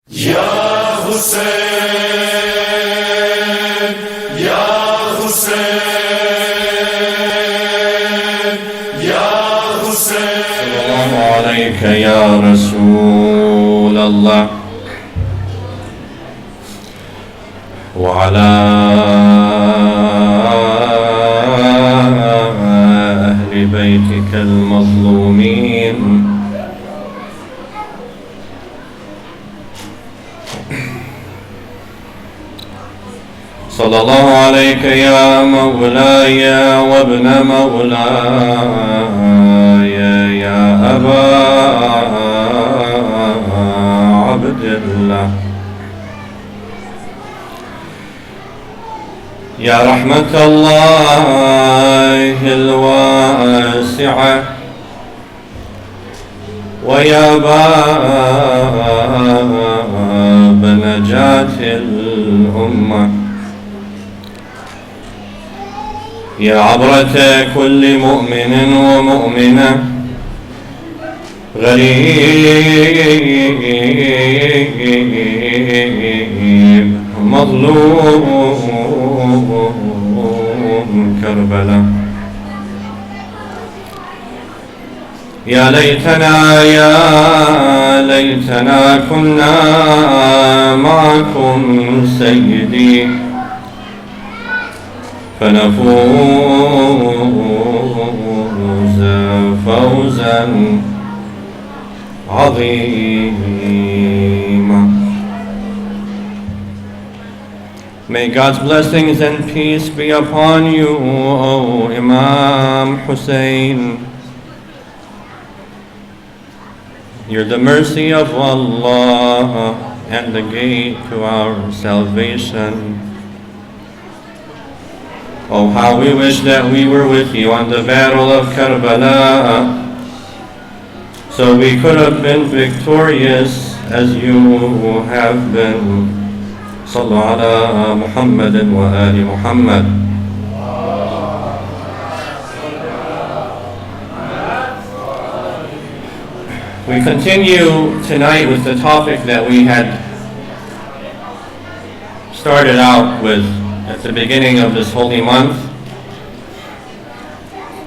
Ya Hüseyin, Ya Hüseyin, Ya Hüseyin. Selamu aleyke ya Resulallah ve ala ehli beytikel mazlumin. صلى الله عليك يا مولاي وابن مولاي يا أبا عبد الله يا رحمة الله الواسعة ويا باب نجاة الأمة يا عبرة كل مؤمن ومؤمنة غريب مظلوم كربلاء يا ليتنا كنا معكم سيدي فنفوز فوزا عظيما. May God's blessings and peace be upon you, O Imam Hussein. You're the mercy of Allah and the gate to our salvation. Oh, how we wish that we were with you on the battle of Karbala, so we could have been victorious as you have been. Sallu ala Muhammadin wa ali Muhammad. We continue tonight with the topic that we had started out with at the beginning of this holy month,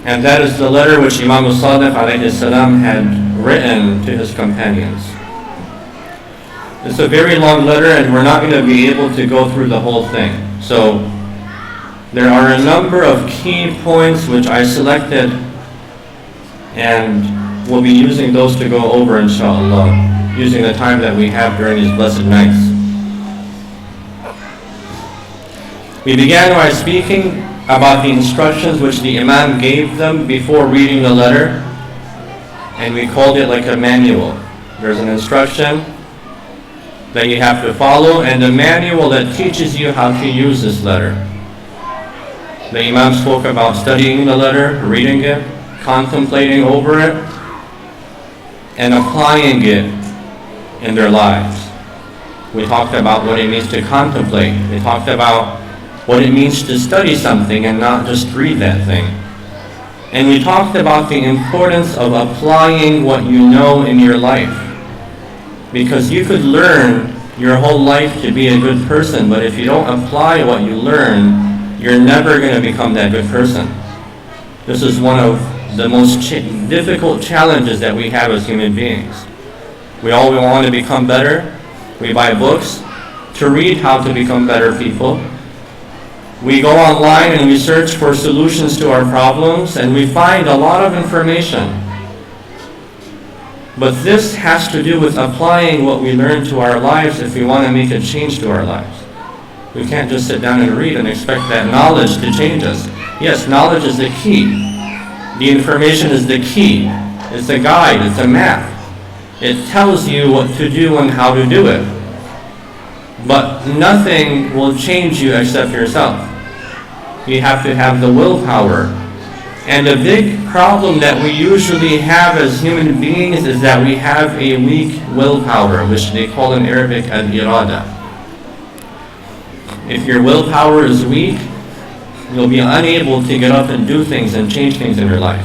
and that is the letter which Imam Sadiq alayhi salam had written to his companions. It's a very long letter and we're not going to be able to go through the whole thing. So there are a number of key points which I selected and we'll be using those to go over inshallah, using the time that we have during these blessed nights. We began by speaking about the instructions which the Imam gave them before reading the letter, and we called it like a manual. There's an instruction that you have to follow and a manual that teaches you how to use this letter. The Imam spoke about studying the letter, reading it, contemplating over it, and applying it in their lives. We talked about what it means to contemplate. We talked about what it means to study something and not just read that thing. And we talked about the importance of applying what you know in your life. Because you could learn your whole life to be a good person, but if you don't apply what you learn, you're never going to become that good person. This is one of the most difficult challenges that we have as human beings. We all want to become better. We buy books to read how to become better people. We go online and we search for solutions to our problems and we find a lot of information. But this has to do with applying what we learn to our lives if we want to make a change to our lives. We can't just sit down and read and expect that knowledge to change us. Yes, knowledge is the key. The information is the key. It's a guide, it's a map. It tells you what to do and how to do it. But nothing will change you except yourself. You have to have the willpower. And a big problem that we usually have as human beings is that we have a weak willpower, which they call in Arabic al-irada. If your willpower is weak, you'll be unable to get up and do things and change things in your life.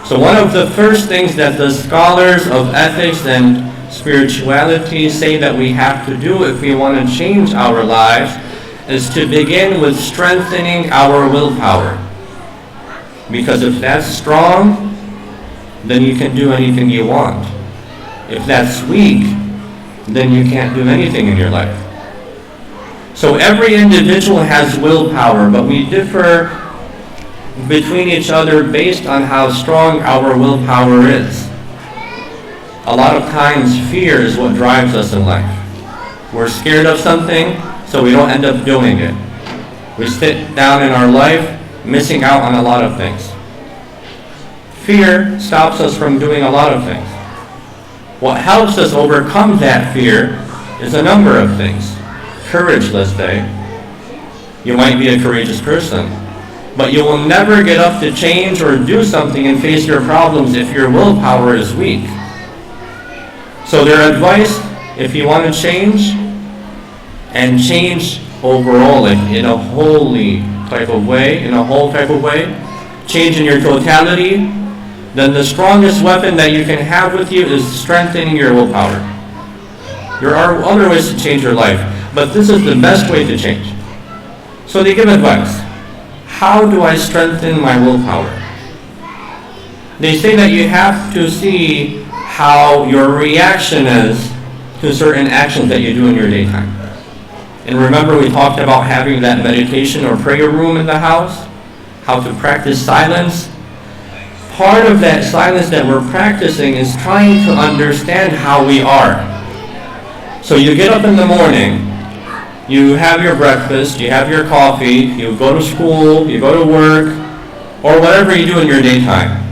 So one of the first things that the scholars of ethics and spirituality say that we have to do if we want to change our lives is to begin with strengthening our willpower. Because if that's strong, then you can do anything you want. If that's weak, then you can't do anything in your life. So every individual has willpower, but we differ between each other based on how strong our willpower is. A lot of times fear is what drives us in life. We're scared of something, so we don't end up doing it. We sit down in our life missing out on a lot of things. Fear stops us from doing a lot of things. What helps us overcome that fear is a number of things. Courage, let's say. You might be a courageous person, but you will never get up to change or do something and face your problems if your willpower is weak. So their advice, if you want to change, and change overall, like in a wholly type of way, change in your totality, then the strongest weapon that you can have with you is strengthening your willpower. There are other ways to change your life, but this is the best way to change. So they give advice. How do I strengthen my willpower? They say that you have to see how your reaction is to certain actions that you do in your daytime. And remember, we talked about having that meditation or prayer room in the house, how to practice silence. Part of that silence that we're practicing is trying to understand how we are. So you get up in the morning, you have your breakfast, you have your coffee, you go to school, you go to work, or whatever you do in your daytime.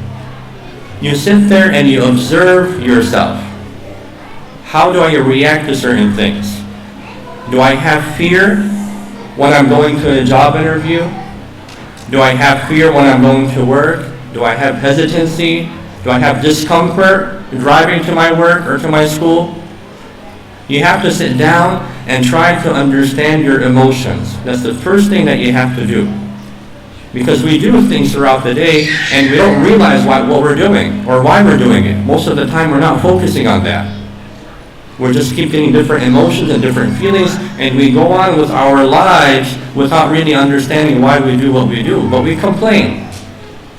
You sit there and you observe yourself. How do I react to certain things? Do I have fear when I'm going to a job interview? Do I have fear when I'm going to work? Do I have hesitancy? Do I have discomfort driving to my work or to my school? You have to sit down and try to understand your emotions. That's the first thing that you have to do. Because we do things throughout the day and we don't realize what we're doing or why we're doing it. Most of the time we're not focusing on that. We just keep getting different emotions and different feelings, and we go on with our lives without really understanding why we do what we do. But we complain.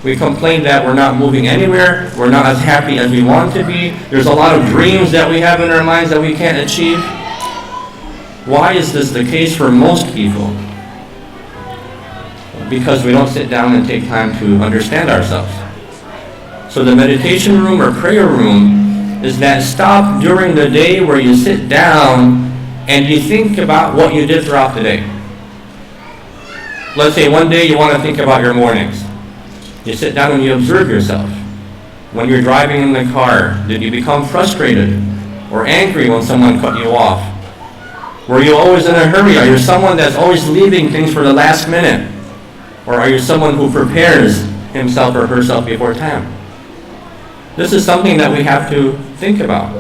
We complain that we're not moving anywhere, we're not as happy as we want to be. There's a lot of dreams that we have in our minds that we can't achieve. Why is this the case for most people? Because we don't sit down and take time to understand ourselves. So the meditation room or prayer room is that stop during the day where you sit down and you think about what you did throughout the day. Let's say one day you want to think about your mornings. You sit down and you observe yourself. When you're driving in the car, did you become frustrated or angry when someone cut you off? Were you always in a hurry? Are you someone that's always leaving things for the last minute? Or are you someone who prepares himself or herself before time? This is something that we have to think about.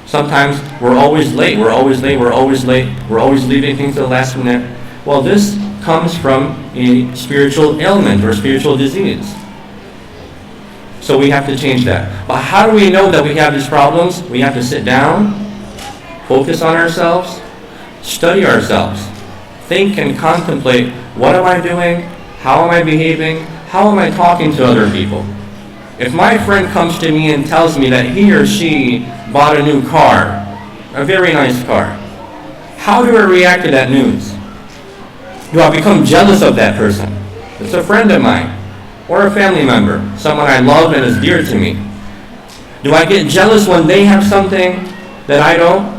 Sometimes we're always late, we're always leaving things to the last minute. Well, this comes from a spiritual ailment or spiritual disease. So we have to change that. But how do we know that we have these problems? We have to sit down, focus on ourselves, study ourselves, think and contemplate, what am I doing? How am I behaving? How am I talking to other people? If my friend comes to me and tells me that he or she bought a new car, a very nice car, how do I react to that news? Do I become jealous of that person? It's a friend of mine, or a family member, someone I love and is dear to me. Do I get jealous when they have something that I don't?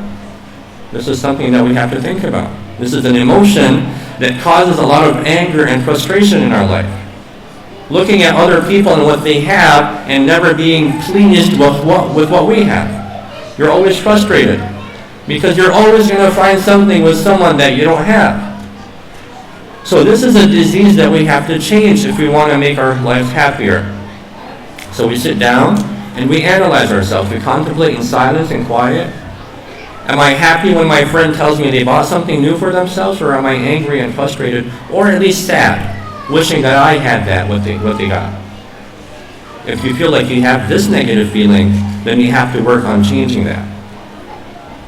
This is something that we have to think about. This is an emotion that causes a lot of anger and frustration in our life. Looking at other people and what they have and never being pleased with what we have. You're always frustrated because you're always going to find something with someone that you don't have. So this is a disease that we have to change if we want to make our lives happier. So we sit down and we analyze ourselves. We contemplate in silence and quiet. Am I happy when my friend tells me they bought something new for themselves, or am I angry and frustrated, or at least sad, wishing that I had that, what they got? If you feel like you have this negative feeling, then you have to work on changing that.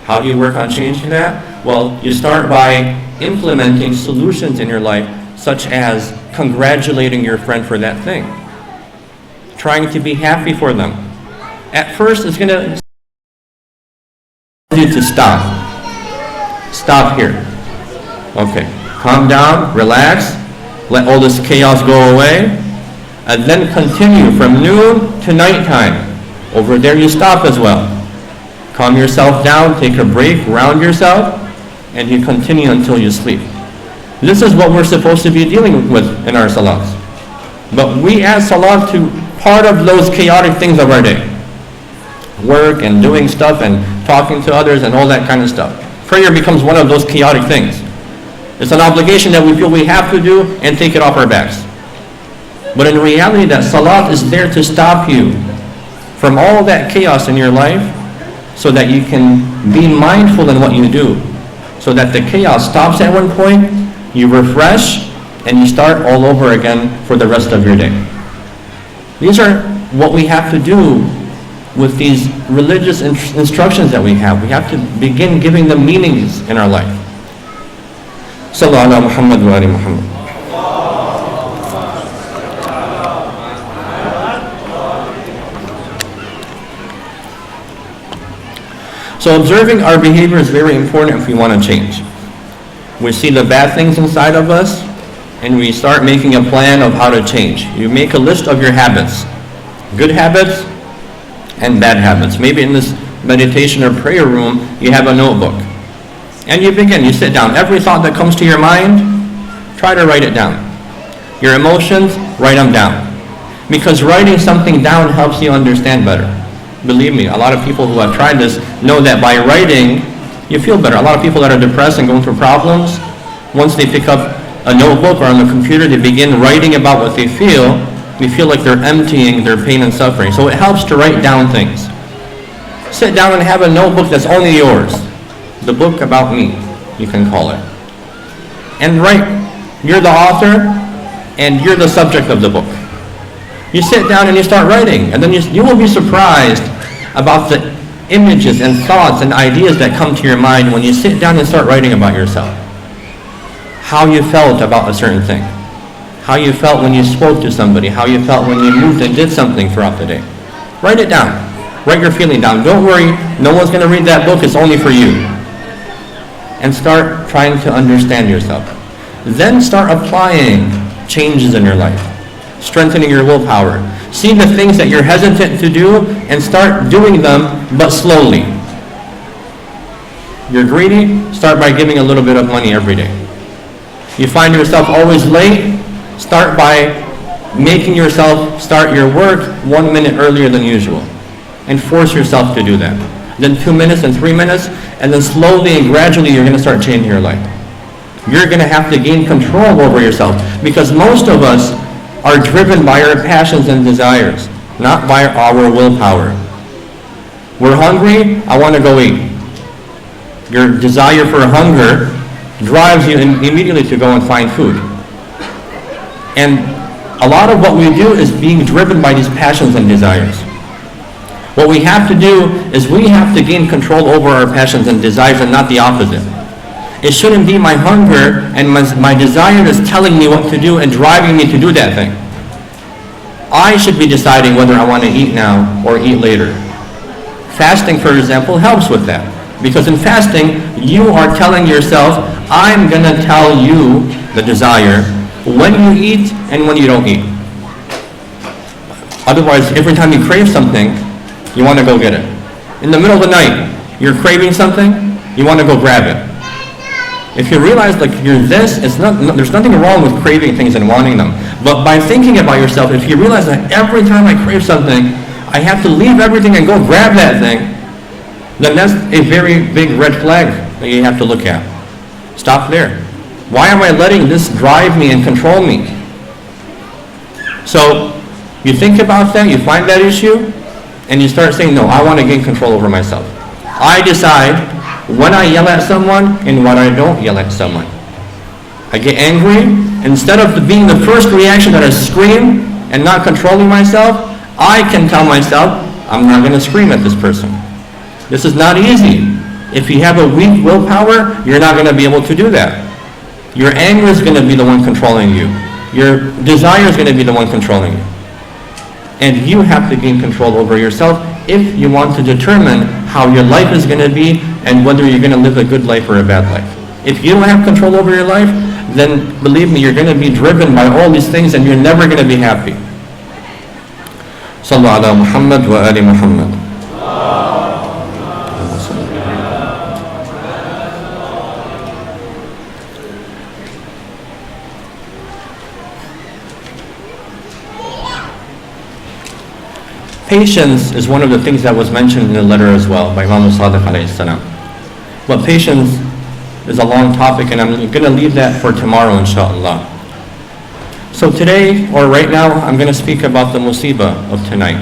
How do you work on changing that? Well, you start by implementing solutions in your life, such as congratulating your friend for that thing, trying to be happy for them. At first, it's going to you to stop. Stop here. Okay. Calm down, relax, let all this chaos go away, and then continue from noon to nighttime. Over there, you stop as well. Calm yourself down, take a break, ground yourself, and you continue until you sleep. This is what we're supposed to be dealing with in our salats. But we add salat to part of those chaotic things of our day. Work and doing stuff and talking to others and all that kind of stuff. Prayer becomes one of those chaotic things. It's an obligation that we feel we have to do and take it off our backs. But in reality, that salat is there to stop you from all that chaos in your life, so that you can be mindful in what you do, so that the chaos stops at one point, you refresh, and you start all over again for the rest of your day. These are what we have to do with these religious instructions that we have. We have to begin giving them meanings in our life. Sallu ala Muhammad wa ali Muhammad. So observing our behavior is very important if we want to change. We see the bad things inside of us, and we start making a plan of how to change. You make a list of your habits, good habits and bad habits. Maybe in this meditation or prayer room, you have a notebook. And you begin, you sit down. Every thought that comes to your mind, try to write it down. Your emotions, write them down. Because writing something down helps you understand better. Believe me, a lot of people who have tried this know that by writing, you feel better. A lot of people that are depressed and going through problems, once they pick up a notebook or on the computer, they begin writing about what they feel like they're emptying their pain and suffering. So it helps to write down things. Sit down and have a notebook that's only yours. The book about me, you can call it. And write, you're the author and you're the subject of the book. You sit down and you start writing, and then you will be surprised about the images and thoughts and ideas that come to your mind when you sit down and start writing about yourself. How you felt about a certain thing. How you felt when you spoke to somebody. How you felt when you moved and did something throughout the day. Write it down. Write your feeling down. Don't worry, no one's going to read that book, it's only for you. And start trying to understand yourself. Then start applying changes in your life. Strengthening your willpower. See the things that you're hesitant to do and start doing them, but slowly. You're greedy, start by giving a little bit of money every day. You find yourself always late, start by making yourself start your work 1 minute earlier than usual. And force yourself to do that. Then 2 minutes and 3 minutes, and then slowly and gradually you're going to start changing your life. You're going to have to gain control over yourself, because most of us are driven by our passions and desires, not by our willpower. We're hungry, I want to go eat. Your desire for hunger drives you immediately to go and find food. And a lot of what we do is being driven by these passions and desires. What we have to do is we have to gain control over our passions and desires, and not the opposite. It shouldn't be my hunger and my desire that's telling me what to do and driving me to do that thing. I should be deciding whether I want to eat now or eat later. Fasting, for example, helps with that. Because in fasting, you are telling yourself, I'm going to tell you, the desire, when you eat and when you don't eat. Otherwise, every time you crave something, you want to go get it. In the middle of the night, you're craving something, you want to go grab it. If you realize there's nothing wrong with craving things and wanting them. But by thinking about yourself, if you realize that every time I crave something, I have to leave everything and go grab that thing, then that's a very big red flag that you have to look at. Stop there. Why am I letting this drive me and control me? So you think about that, you find that issue, and you start saying, no, I want to gain control over myself. I decide when I yell at someone and when I don't yell at someone. I get angry. Instead of being the first reaction that I scream and not controlling myself, I can tell myself, I'm not going to scream at this person. This is not easy. If you have a weak willpower, you're not going to be able to do that. Your anger is going to be the one controlling you. Your desire is going to be the one controlling you. And you have to gain control over yourself if you want to determine how your life is going to be and whether you're going to live a good life or a bad life. If you don't have control over your life, then believe me, you're going to be driven by all these things and you're never going to be happy. Sallu ala Muhammad wa ali Muhammad. Patience is one of the things that was mentioned in the letter as well by Imam Sadiq alayhi salam. But patience is a long topic and I'm going to leave that for tomorrow inshallah. So today, or right now, I'm going to speak about the musibah of tonight.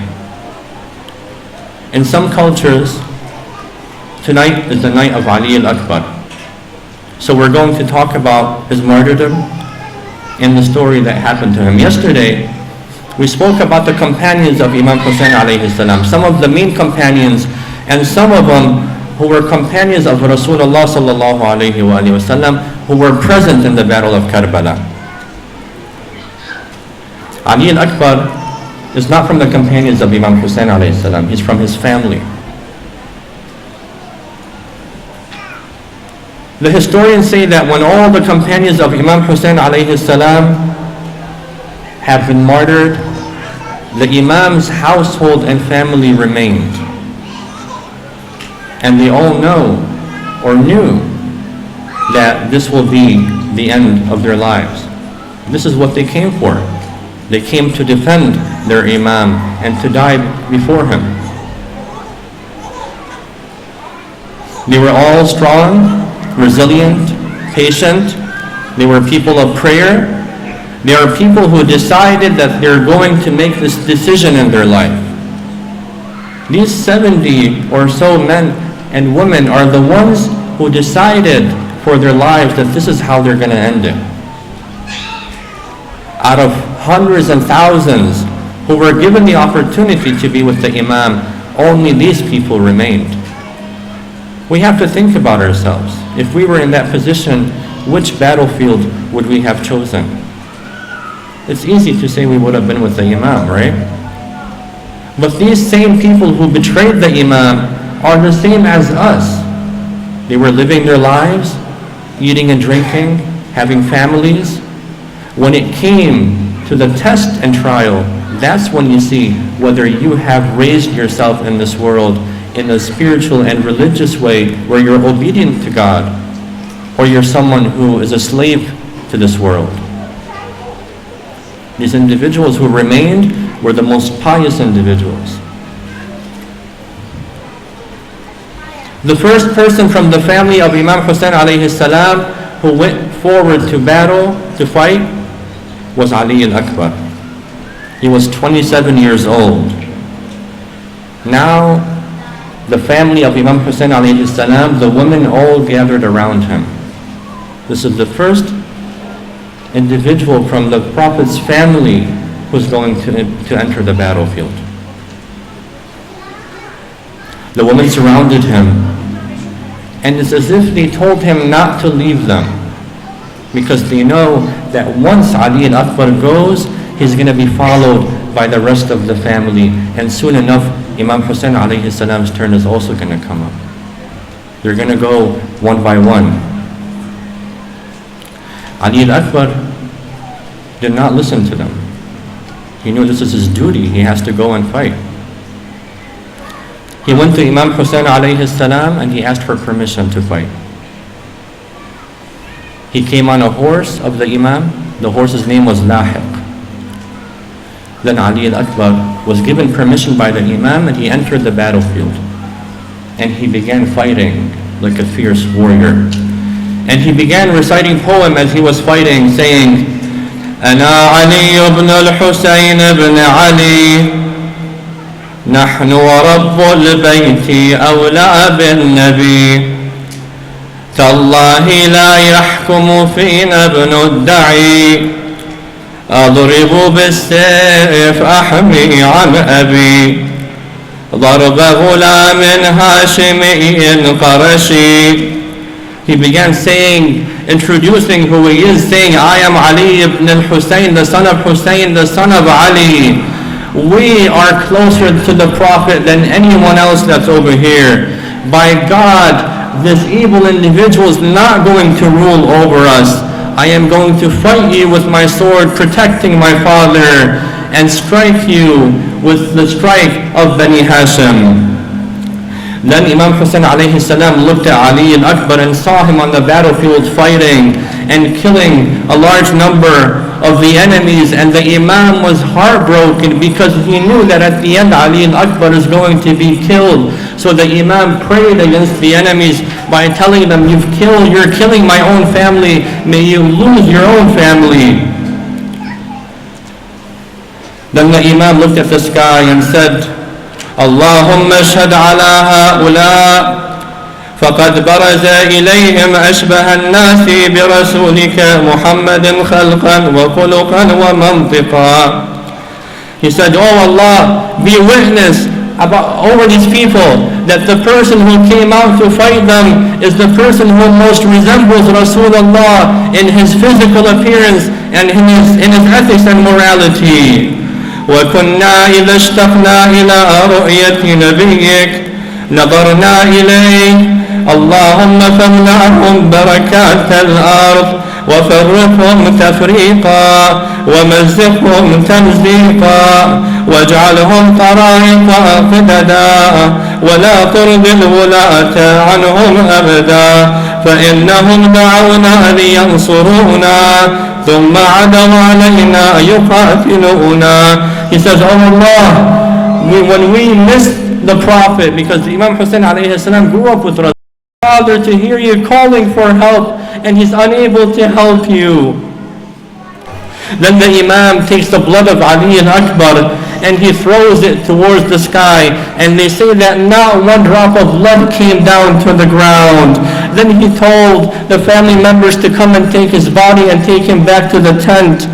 In some cultures, tonight is the night of Ali al-Akbar. So we're going to talk about his martyrdom and the story that happened to him. Yesterday, we spoke about the companions of Imam Hussein alayhi salam, some of the main companions and some of them who were companions of Rasulullah sallallahu alayhi wa sallam, who were present in the battle of Karbala. Ali al-Akbar is not from the companions of Imam Hussein alayhi salam, he's from his family. The historians say that when all the companions of Imam Hussein alayhi salam have been martyred, the Imam's household and family remained. And they all know or knew that this will be the end of their lives. This is what they came for. They came to defend their Imam and to die before him. They were all strong, resilient, patient. They were people of prayer. They are people who decided that they're going to make this decision in their life. These 70 or so men and women are the ones who decided for their lives that this is how they're going to end it. Out of hundreds and thousands who were given the opportunity to be with the Imam, only these people remained. We have to think about ourselves. If we were in that position, which battlefield would we have chosen? It's easy to say we would have been with the Imam, right? But these same people who betrayed the Imam are the same as us. They were living their lives, eating and drinking, having families. When it came to the test and trial, that's when you see whether you have raised yourself in this world in a spiritual and religious way where you're obedient to God, or you're someone who is a slave to this world. These individuals who remained were the most pious individuals. The first person from the family of Imam Hussein alayhi salam who went forward to battle, to fight, was Ali al-Akbar. He was 27 years old. Now, the family of Imam Hussein alayhi salam, the women all gathered around him. This is the first individual from the Prophet's family who's going to enter the battlefield. The women surrounded him, and it's as if they told him not to leave them, because they know that once Ali al-Akbar goes, he's going to be followed by the rest of the family, and soon enough Imam Hussein alayhi salam's turn is also going to come up. They're going to go one by one. Ali al-Akbar did not listen to them. He knew this is his duty. He has to go and fight. He went to Imam Hussein alayhi salam and he asked for permission to fight. He came on a horse of the Imam. The horse's name was Lahiq. Then Ali al-Akbar was given permission by the Imam and he entered the battlefield. And he began fighting like a fierce warrior. And he began reciting poem as he was fighting, saying, أنا علي بن الحسين بن علي نحن ورب البيت أولى بالنبي تالله لا يحكم فينا ابن الدعي أضرب بالسيف أحمي عن أبي ضرب غلام هاشمي قرشي. He began saying, introducing who he is, saying, I am Ali ibn al-Hussein, the son of Hussein, the son of Ali. We are closer to the Prophet than anyone else that's over here. By God, this evil individual is not going to rule over us. I am going to fight you with my sword, protecting my father, and strike you with the strike of Bani Hashim. Then Imam Hussein alayhi salam looked at Ali al-Akbar and saw him on the battlefield fighting and killing a large number of the enemies, and the Imam was heartbroken because he knew that at the end Ali al-Akbar is going to be killed. So the Imam prayed against the enemies by telling them, you're killing my own family, may you lose your own family. Then the Imam looked at the sky and said, اللهم اشهد على هؤلاء فقد برز إليهم أشبه الناس برسولك محمد خلقا وخلقا ومنطقا. He said, Oh Allah, be witness over these people that the person who came out to fight them is the person who most resembles Rasulullah in his physical appearance and in his ethics and morality. وكنا إذا اشتقنا إلى رؤية نبيك نظرنا إليه اللهم فامنعهم بركات الأرض وفرقهم تفريقا ومزقهم تمزيقا واجعلهم طرائق قددا ولا ترد الولاة عنهم أبدا فإنهم دعونا لينصرونا ثم عدوا علينا يقاتلونا. He says, Oh Allah, when we missed the Prophet, because Imam Hussein alayhi salam grew up with Rasul, father, to hear you calling for help and he's unable to help you. Then the Imam takes the blood of Ali al-Akbar and he throws it towards the sky, and they say that not one drop of blood came down to the ground. Then he told the family members to come and take his body and take him back to the tent.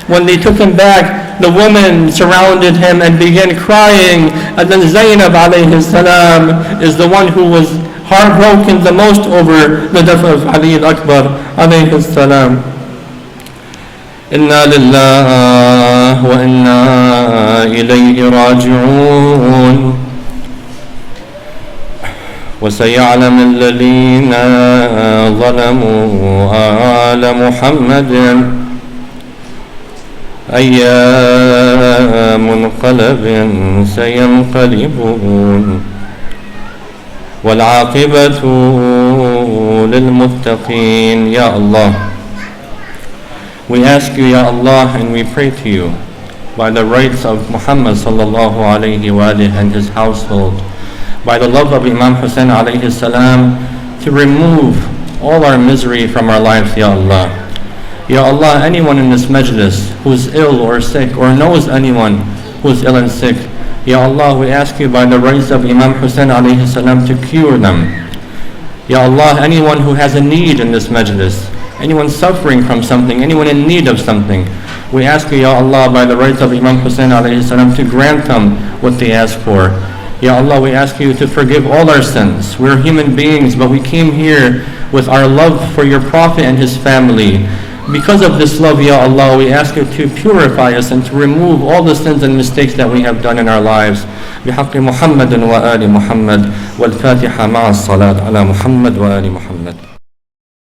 When they took him back, the women surrounded him and began crying, and then Zainab alayhi salam is the one who was heartbroken the most over the death of Ali al-Akbar alayhi salam. إنا لله وإنا إليه راجعون وسيعلم الذين ظلموا آل محمد أي منقلب سينقلبون والعاقبة للمتقين. يا الله, we ask you, Ya Allah, and we pray to you by the rights of Muhammad sallallahu alayhi wa and his household, by the love of Imam Hussein alayhi salam, to remove all our misery from our lives, Ya Allah. Ya Allah, anyone in this majlis who's ill or sick or knows anyone who's ill and sick, Ya Allah, we ask you by the rights of Imam Hussein alayhi salam to cure them. Ya Allah, anyone who has a need in this majlis, anyone suffering from something, anyone in need of something, we ask you, Ya Allah, by the rights of Imam Hussein alayhi salam, to grant them what they ask for. Ya Allah, we ask you to forgive all our sins. We're human beings, but we came here with our love for your Prophet and his family. Because of this love, Ya Allah, we ask you to purify us and to remove all the sins and mistakes that we have done in our lives. بحق محمد وآل محمد والفاتحة مع الصلاة على محمد وآل محمد.